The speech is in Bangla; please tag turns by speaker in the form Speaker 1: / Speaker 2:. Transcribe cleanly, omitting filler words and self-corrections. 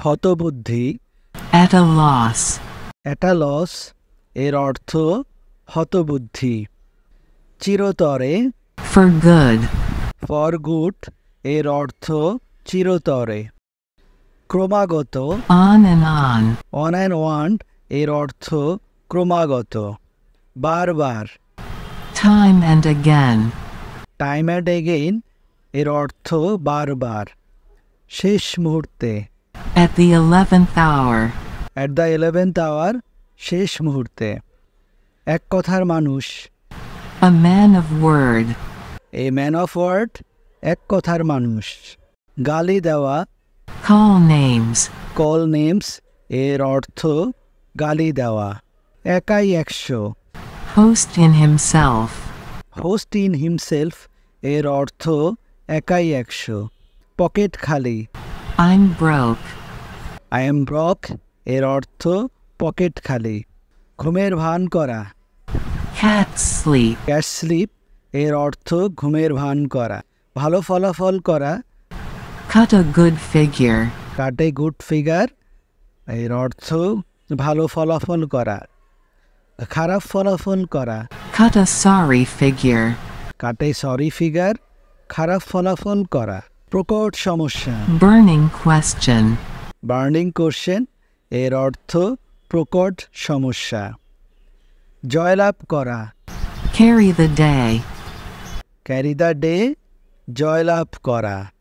Speaker 1: হতবুদ্ধি।
Speaker 2: At a loss.
Speaker 1: অ্যাটালস এর অর্থ হতবুদ্ধি। চিরতরে
Speaker 2: For good.
Speaker 1: ফর গুড এর অর্থ চিরতরে। ক্রমাগত
Speaker 2: On and on.
Speaker 1: On and on এর অর্থ ক্রমাগত। বারবার
Speaker 2: Time and again.
Speaker 1: Time and again এর অর্থ বারবার। শেষ মুহূর্তে
Speaker 2: At the 11th hour.
Speaker 1: At the 11th hour শেষ মুহূর্তে। এক কথার মানুষ
Speaker 2: A man of word.
Speaker 1: A man of word এক কথার মানুষ। গালি দেওয়া
Speaker 2: Call names.
Speaker 1: কল নেমস এর অর্থ গালি দেওয়া। একাই একশো
Speaker 2: Host in himself.
Speaker 1: Host in himself এর অর্থ একাই একশো। পকেট খালি
Speaker 2: I'm broke.
Speaker 1: I am Brock এর অর্থ পকেট খালি। ঘুমের ভান করা
Speaker 2: Cat sleep.
Speaker 1: ক্যাট স্লিপ এর অর্থ ঘুমের ভান করা। ভালো ফলাফল করা
Speaker 2: Cut a good figure.
Speaker 1: কাটে গুড ফিগার এর অর্থ ভালো ফলাফল করা। খারাপ ফলাফল করা
Speaker 2: Cut a sorry figure.
Speaker 1: কাটে সরি ফিগার খারাপ ফলাফল করা। প্রকট সমস্যা
Speaker 2: Burning question.
Speaker 1: বার্নিং কোশ্চেন এর অর্থ প্রকট সমস্যা। জয়লাভ করা
Speaker 2: Carry the day.
Speaker 1: Carry the day জয়লাভ করা।